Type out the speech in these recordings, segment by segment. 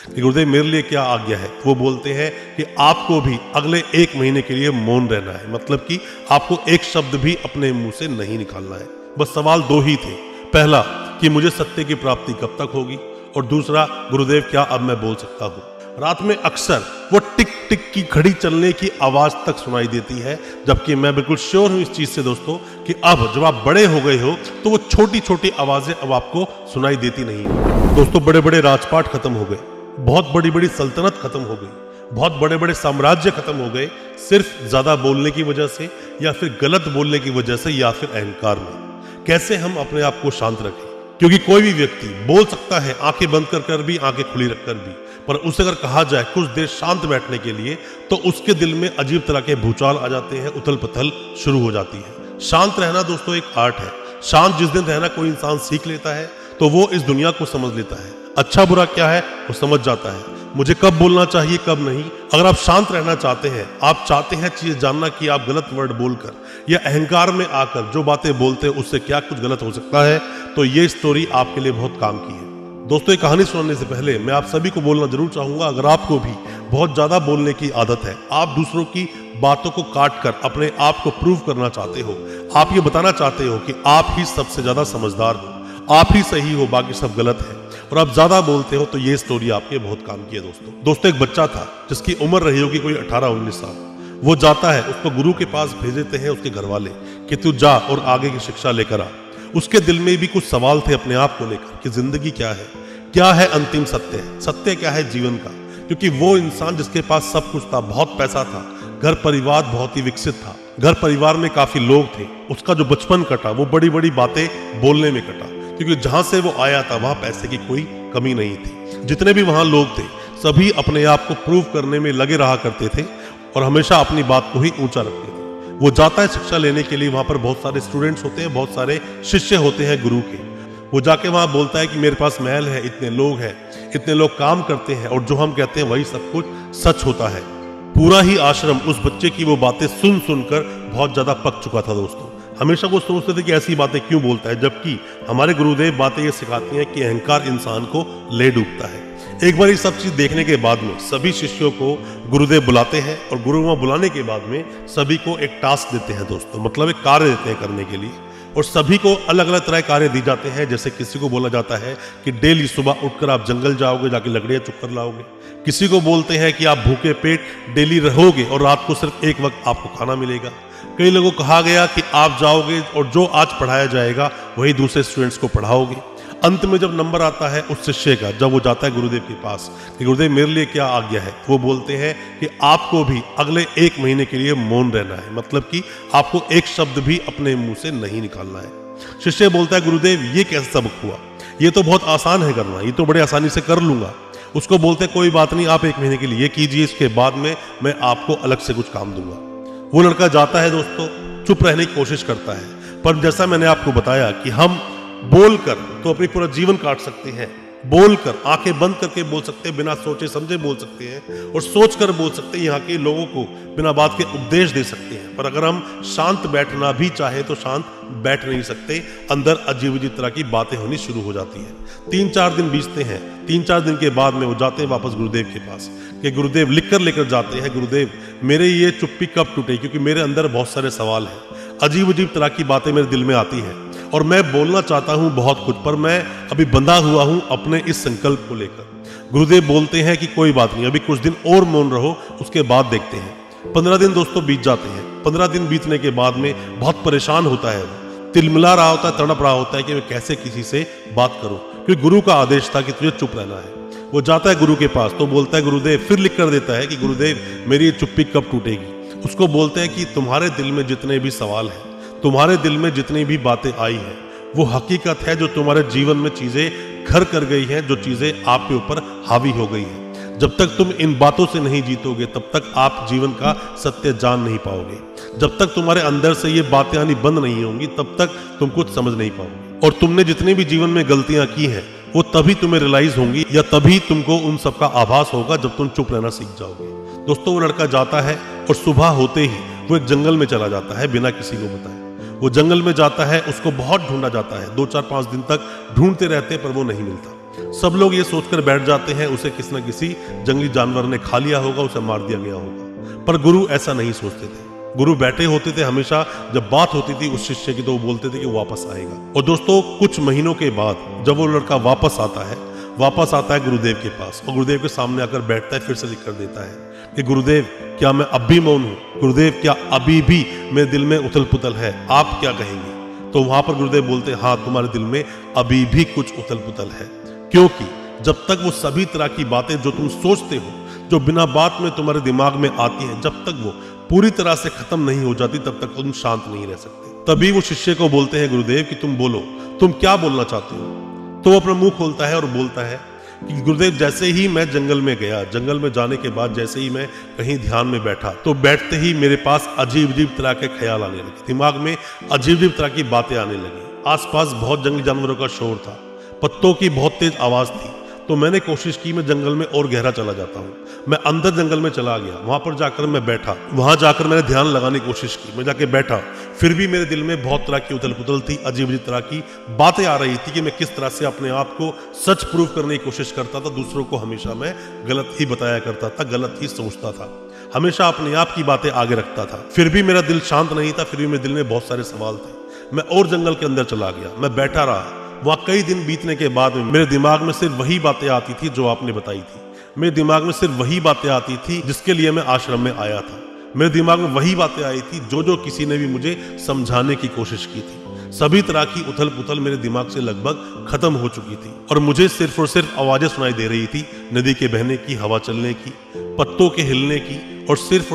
कि गुरुदेव मेरे लिए क्या आज्ञा है। वो बोलते हैं कि आपको भी अगले 1 महीने के लिए मौन रहना है, मतलब कि आपको एक शब्द भी अपने मुंह से नहीं निकालना है। बस सवाल 2 ही थे, पहला कि मुझे सत्य की प्राप्ति कब तक होगी, और दूसरा गुरुदेव क्या अब मैं बोल सकता हूँ। रात में अक्सर वो टिक टिक की घड़ी चलने की आवाज तक सुनाई देती है, जबकि मैं बिल्कुल श्योर हूं इस चीज से दोस्तों कि अब जब आप बड़े हो गए हो तो वो छोटी छोटी आवाजें अब आपको सुनाई देती नहीं है। दोस्तों बड़े बड़े राजपाट खत्म हो गए, बहुत बड़ी बड़ी सल्तनत खत्म हो गई, बहुत बड़े बड़े साम्राज्य खत्म हो गए, सिर्फ ज्यादा बोलने की वजह से या फिर गलत बोलने की वजह से या फिर अहंकार में। कैसे हम अपने आप को शांत रखें, क्योंकि कोई भी व्यक्ति बोल सकता है आंखें बंद कर भी, आंखें खुली रखकर भी, पर उसे अगर कहा जाए कुछ देर शांत बैठने के लिए तो उसके दिल में अजीब तरह के भूचाल आ जाते हैं, उथल पुथल शुरू हो जाती है। शांत रहना दोस्तों एक आर्ट है। शांत जिस दिन रहना कोई इंसान सीख लेता है तो वो इस दुनिया को समझ लेता है, अच्छा बुरा क्या है वो समझ जाता है, मुझे कब बोलना चाहिए कब नहीं। अगर आप शांत रहना चाहते हैं, आप चाहते हैं चीज जानना कि आप गलत वर्ड बोलकर या अहंकार में आकर जो बातें बोलते हैं उससे क्या कुछ गलत हो सकता है, तो ये स्टोरी आपके लिए बहुत काम की है। दोस्तों ये कहानी सुनाने से पहले मैं आप सभी को बोलना जरूर चाहूंगा, अगर आपको भी बहुत ज्यादा बोलने की आदत है, आप दूसरों की बातों को काट कर अपने आप को प्रूव करना चाहते हो, आप ये बताना चाहते हो कि आप ही सबसे ज्यादा समझदार हो, आप ही सही हो, बाकी सब गलत है, और आप ज्यादा बोलते हो, तो ये स्टोरी आपके बहुत काम की है। दोस्तों एक बच्चा था जिसकी उम्र रही होगी कोई 18-19 साल। वो जाता है, उसको गुरु के पास भेज देते हैं उसके घर वाले कि तू जा और आगे की शिक्षा लेकर आ। उसके दिल में भी कुछ सवाल थे अपने आप को लेकर कि जिंदगी क्या है अंतिम सत्य, सत्य क्या है जीवन का। क्योंकि वो इंसान जिसके पास सब कुछ था, बहुत पैसा था, घर परिवार बहुत ही विकसित था, घर परिवार में काफी लोग थे, उसका जो बचपन कटा वो बड़ी बड़ी बातें बोलने में कटा, क्योंकि जहां से वो आया था वहां पैसे की कोई कमी नहीं थी। जितने भी वहां लोग थे सभी अपने आप को प्रूव करने में लगे रहा करते थे और हमेशा अपनी बात को ही ऊंचा रखते थे। वो जाता है शिक्षा लेने के लिए, वहां पर बहुत सारे स्टूडेंट्स होते हैं, बहुत सारे शिष्य होते हैं गुरु के। वो जाके वहां बोलता है कि मेरे पास महल है, इतने लोग हैं, इतने लोग काम करते हैं, और जो हम कहते हैं वही सब कुछ सच होता है। पूरा ही आश्रम उस बच्चे की वो बातें सुन सुनकर बहुत ज्यादा पक चुका था। दोस्तों हमेशा वो सोचते थे कि ऐसी बातें क्यों बोलता है, जबकि हमारे गुरुदेव बातें ये सिखाती हैं कि अहंकार इंसान को ले डूबता है। एक बार ये सब चीज देखने के बाद में सभी शिष्यों को गुरुदेव बुलाते हैं, और गुरु वहां बुलाने के बाद में सभी को एक टास्क देते हैं दोस्तों, मतलब एक कार्य देते हैं करने के लिए, और सभी को अलग अलग तरह के कार्य दी जाते हैं। जैसे किसी को बोला जाता है कि डेली सुबह उठकर आप जंगल जाओगे, जाके लकड़ियां चुप कर लाओगे। किसी को बोलते हैं कि आप भूखे पेट डेली रहोगे और रात को सिर्फ एक वक्त आपको खाना मिलेगा। कई लोगों को कहा गया कि आप जाओगे और जो आज पढ़ाया जाएगा वही दूसरे स्टूडेंट्स को पढ़ाओगे। अंत में जब नंबर आता है उस शिष्य का, जब वो जाता है गुरुदेव के पास कि गुरुदेव मेरे लिए क्या आज्ञा है, वो बोलते हैं कि आपको भी अगले 1 महीने के लिए मौन रहना है, मतलब कि आपको एक शब्द भी अपने मुंह से नहीं निकालना है। शिष्य बोलता है गुरुदेव ये कैसे सबक हुआ, ये तो बहुत आसान है करना, ये तो बड़े आसानी से कर लूंगा। उसको बोलते हैं कोई बात नहीं, आप 1 महीने के लिए ये कीजिए, इसके बाद में मैं आपको अलग से कुछ काम दूंगा। वो लड़का जाता है दोस्तों, चुप रहने की कोशिश करता है, पर जैसा मैंने आपको बताया कि हम बोलकर तो अपनी पूरा जीवन काट सकते हैं, बोलकर आंखें बंद करके बोल सकते हैं, बिना सोचे समझे बोल सकते हैं, और सोचकर बोल सकते हैं, यहाँ के लोगों को बिना बात के उपदेश दे सकते हैं। पर अगर हम शांत बैठना भी चाहे तो शांत बैठ नहीं सकते, अंदर अजीब अजीब तरह की बातें होनी शुरू हो जाती है। 3-4 दिन बीतते हैं, 3-4 दिन के बाद में वो जाते हैं वापस गुरुदेव के पास कि गुरुदेव लिख कर लेकर जाते हैं, गुरुदेव मेरे ये चुप्पी कब टूटे, क्योंकि मेरे अंदर बहुत सारे सवाल हैं, अजीब अजीब तरह की बातें मेरे दिल में आती हैं और मैं बोलना चाहता हूं बहुत कुछ, पर मैं अभी बंधा हुआ हूं अपने इस संकल्प को लेकर। गुरुदेव बोलते हैं कि कोई बात नहीं, अभी कुछ दिन और मौन रहो, उसके बाद देखते हैं। 15 दिन दोस्तों बीत जाते हैं। 15 दिन बीतने के बाद में बहुत परेशान होता है, तिलमिला रहा होता है, तड़प रहा होता है कि मैं कैसे किसी से बात करूं, क्योंकि गुरु का आदेश था कि तुझे चुप रहना है। वो जाता है गुरु के पास तो बोलता है गुरुदेव, फिर लिख कर देता है कि गुरुदेव मेरी ये चुप्पी कब टूटेगी। उसको बोलते हैं कि तुम्हारे दिल में जितने भी सवाल हैं, तुम्हारे दिल में जितनी भी बातें आई हैं, वो हकीकत है जो तुम्हारे जीवन में चीजें घर कर गई हैं, जो चीजें आपके ऊपर हावी हो गई हैं। जब तक तुम इन बातों से नहीं जीतोगे तब तक आप जीवन का सत्य जान नहीं पाओगे। जब तक तुम्हारे अंदर से ये बातें आनी बंद नहीं होंगी तब तक तुम कुछ समझ नहीं पाओगे। और तुमने जितनी भी जीवन में गलतियां की हैं वो तभी तुम्हें रियलाइज होंगी, या तभी तुमको उन सब का आभास होगा जब तुम चुप रहना सीख जाओगे। दोस्तों वो लड़का जाता है और सुबह होते ही वो एक जंगल में चला जाता है बिना किसी को बताए। वो जंगल में जाता है, उसको बहुत ढूंढा जाता है, 2-4-5 दिन तक ढूंढते रहते पर वो नहीं मिलता। सब लोग ये सोचकर बैठ जाते हैं उसे किसी न किसी जंगली जानवर ने खा लिया होगा, उसे मार दिया गया होगा। पर गुरु ऐसा नहीं सोचते थे। गुरु बैठे होते थे, हमेशा जब बात होती थी उस शिष्य की तो वो बोलते थे कि वो वापस आएगा। और दोस्तों कुछ महीनों के बाद जब वो लड़का वापस आता है गुरुदेव के पास, और गुरुदेव के सामने आकर बैठता है, फिर से लिख कर देता है कि गुरुदेव क्या मैं अब भी मौन हूँ? गुरुदेव क्या अभी भी मेरे दिल में उथल पुथल है? आप क्या कहेंगे? तो वहां पर गुरुदेव बोलते हैं, हाँ तुम्हारे दिल में अभी भी कुछ उथल पुथल है, क्योंकि जब तक वो सभी तरह की बातें जो तुम सोचते हो, जो बिना बात में तुम्हारे दिमाग में आती हैं, जब तक वो पूरी तरह से खत्म नहीं हो जाती तब तक तुम शांत नहीं रह सकते। तभी वो शिष्य को बोलते हैं गुरुदेव कि तुम बोलो, तुम क्या बोलना चाहते हो? तो वो अपना मुंह खोलता है और बोलता है कि गुरुदेव जैसे ही मैं जंगल में गया, जंगल में जाने के बाद जैसे ही मैं कहीं ध्यान में बैठा, तो बैठते ही मेरे पास अजीब अजीब तरह के ख्याल आने लगे, दिमाग में अजीब अजीब तरह की बातें आने लगी। आसपास बहुत जंगली जानवरों का शोर था, पत्तों की बहुत तेज आवाज थी। तो मैंने कोशिश की मैं जंगल में और गहरा चला जाता हूँ। मैं अंदर जंगल में चला गया, वहां पर जाकर मैं बैठा, वहां जाकर मैंने ध्यान लगाने की कोशिश की। मैं जाके बैठा, फिर भी मेरे दिल में बहुत तरह की उथल पुथल थी, अजीब अजीब तरह की बातें आ रही थी कि मैं किस तरह से अपने आप को सच प्रूव करने की कोशिश करता था। दूसरों को हमेशा मैं गलत ही बताया करता था, गलत ही सोचता था, हमेशा अपने आप की बातें आगे रखता था। फिर भी मेरा दिल शांत नहीं था, फिर भी मेरे दिल में बहुत सारे सवाल थे। मैं और जंगल के अंदर चला गया, मैं बैठा रहा। वहाँ कई दिन बीतने के बाद में मेरे दिमाग में सिर्फ वही बातें आती थी जो आपने बताई थी। मेरे दिमाग में सिर्फ वही बातें आती थी जिसके लिए मैं आश्रम में आया था। मेरे दिमाग में वही बातें आई थी जो किसी ने भी मुझे समझाने की कोशिश की थी। सभी तरह की उथल पुथल मेरे दिमाग से लगभग खत्म हो चुकी थी और मुझे सिर्फ और सिर्फ आवाजें सुनाई दे रही थी, नदी के बहने की, हवा चलने की, पत्तों के हिलने की, और सिर्फ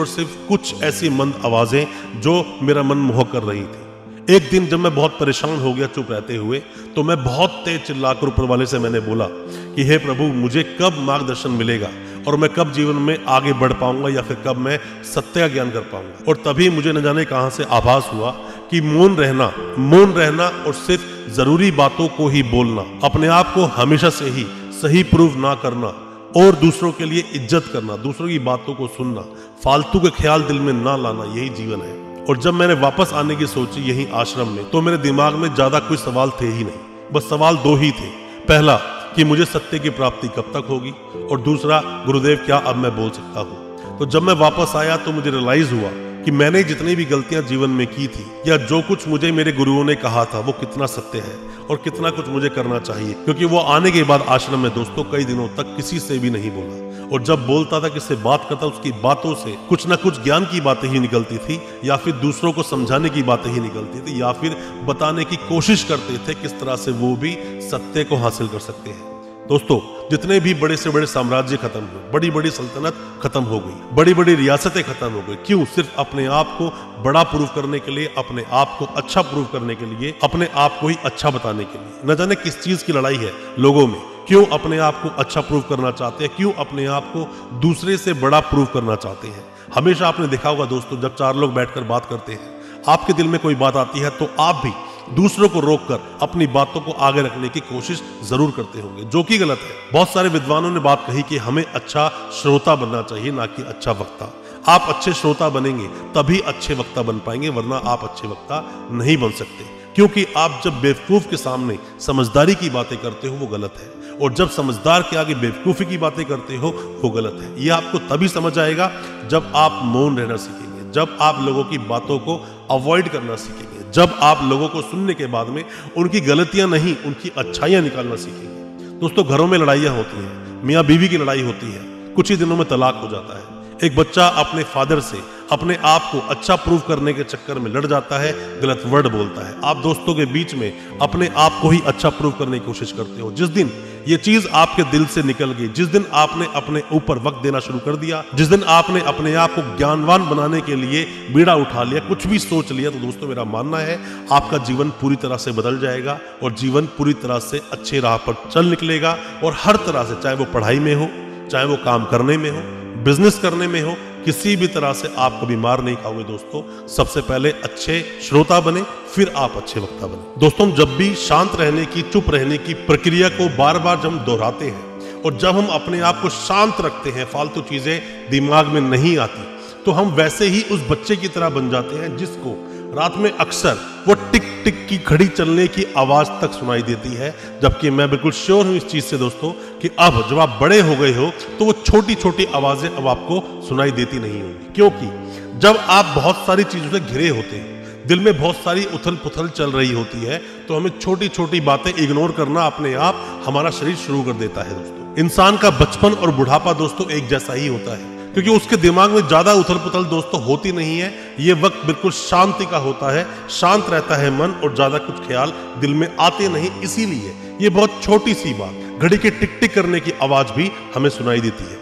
कुछ ऐसी मंद आवाजें जो मेरा मन मोह कर रही थी। एक दिन जब मैं बहुत परेशान हो गया चुप रहते हुए, तो मैं बहुत तेज चिल्लाकर ऊपर वाले से मैंने बोला कि हे प्रभु, मुझे कब मार्गदर्शन मिलेगा और मैं कब जीवन में आगे बढ़ पाऊंगा या फिर कब मैं सत्य का ज्ञान कर पाऊंगा। और तभी मुझे न जाने कहां से आभास हुआ कि मौन रहना और सिर्फ जरूरी बातों को ही बोलना, अपने आप को हमेशा से ही सही प्रूव ना करना और दूसरों के लिए इज्जत करना, दूसरों की बातों को सुनना, फालतू के ख्याल दिल में ना लाना, यही जीवन है। और जब मैंने वापस आने की सोची यही आश्रम में, तो मेरे दिमाग में ज्यादा कोई सवाल थे ही नहीं, बस सवाल दो ही थे। पहला कि मुझे सत्य की प्राप्ति कब तक होगी, और दूसरा, गुरुदेव क्या अब मैं बोल सकता हूँ? तो जब मैं वापस आया तो मुझे रियलाइज हुआ कि मैंने जितनी भी गलतियां जीवन में की थी या जो कुछ मुझे मेरे गुरुओं ने कहा था वो कितना सत्य है और कितना कुछ मुझे करना चाहिए। क्योंकि वो आने के बाद आश्रम में दोस्तों कई दिनों तक किसी से भी नहीं बोला, और जब बोलता था, किससे बात करता, उसकी बातों से कुछ ना कुछ ज्ञान की बातें ही निकलती थी, या फिर दूसरों को समझाने की बातें ही निकलती थी, या फिर बताने की कोशिश करते थे किस तरह से वो भी सत्य को हासिल कर सकते हैं। दोस्तों, जितने भी बड़े से बड़े साम्राज्य खत्म हुए, बड़ी बड़ी सल्तनत खत्म हो गई, बड़ी बड़ी रियासतें खत्म हो गई, क्यों? सिर्फ अपने आप को बड़ा प्रूव करने के लिए, अपने आप को अच्छा प्रूव करने के लिए, अपने आप को ही अच्छा बताने के लिए। न जाने किस चीज की लड़ाई है लोगों में, क्यों अपने आप को अच्छा प्रूव करना चाहते हैं, क्यों अपने आप को दूसरे से बड़ा प्रूव करना चाहते हैं। हमेशा आपने देखा होगा दोस्तों, जब चार लोग बैठकर बात करते हैं, आपके दिल में कोई बात आती है तो आप भी दूसरों को रोककर अपनी बातों को आगे रखने की कोशिश जरूर करते होंगे, जो कि गलत है। बहुत सारे विद्वानों ने बात कही कि हमें अच्छा श्रोता बनना चाहिए, ना कि अच्छा वक्ता। आप अच्छे श्रोता बनेंगे तभी अच्छे वक्ता बन पाएंगे, वरना आप अच्छे वक्ता नहीं बन सकते। क्योंकि आप जब बेवकूफ के सामने समझदारी की बातें करते हो वो गलत है, और जब समझदार के आगे बेवकूफी की बातें करते हो वो गलत है। यह आपको तभी समझ आएगा जब आप मौन रहना सीखेंगे, जब आप लोगों की बातों को अवॉइड करना सीखेंगे, जब आप लोगों को सुनने के बाद में उनकी गलतियां नहीं, उनकी अच्छाइयां निकालना सीखेंगे। दोस्तों, घरों में लड़ाइयां होती हैं, मियाँ बीवी की लड़ाई होती है, कुछ ही दिनों में तलाक हो जाता है। एक बच्चा अपने फादर से अपने आप को अच्छा प्रूव करने के चक्कर में लड़ जाता है, गलत वर्ड बोलता है। आप दोस्तों के बीच में अपने आप को ही अच्छा प्रूव करने की कोशिश करते हो। जिस दिन ये चीज आपके दिल से निकल गई, जिस दिन आपने अपने ऊपर वक्त देना शुरू कर दिया, जिस दिन आपने अपने आप को ज्ञानवान बनाने के लिए बीड़ा उठा लिया, कुछ भी सोच लिया, तो दोस्तों मेरा मानना है आपका जीवन पूरी तरह से बदल जाएगा और जीवन पूरी तरह से अच्छे राह पर चल निकलेगा। और हर तरह से, चाहे वो पढ़ाई में हो, चाहे वो काम करने में हो, बिजनेस करने में हो, किसी भी तरह से आप कभी मार नहीं खाओगे। दोस्तों, सबसे पहले अच्छे श्रोता बने, फिर आप अच्छे वक्ता बने। दोस्तों, जब भी शांत रहने की, चुप रहने की प्रक्रिया को बार बार जब हम दोहराते हैं और जब हम अपने आप को शांत रखते हैं, फालतू चीजें दिमाग में नहीं आती, तो हम वैसे ही उस बच्चे की तरह बन जाते हैं जिसको रात में अक्सर वो टिक टिक की घड़ी चलने की आवाज तक सुनाई देती है। जबकि मैं बिल्कुल श्योर हूं इस चीज से दोस्तों कि अब जब आप बड़े हो गए हो तो वो छोटी छोटी आवाजें अब आपको सुनाई देती नहीं होंगी, क्योंकि जब आप बहुत सारी चीजों से घिरे होते हैं, दिल में बहुत सारी उथल पुथल चल रही होती है, तो हमें छोटी छोटी बातें इग्नोर करना अपने आप हमारा शरीर शुरू कर देता है। दोस्तों इंसान का बचपन और बुढ़ापा दोस्तों एक जैसा ही होता है, क्योंकि उसके दिमाग में ज्यादा उथल पुथल दोस्तों होती नहीं है। ये वक्त बिल्कुल शांति का होता है, शांत रहता है मन और ज्यादा कुछ ख्याल दिल में आते नहीं। इसीलिए ये बहुत छोटी सी बात, घड़ी के टिक टिक करने की आवाज भी हमें सुनाई देती है।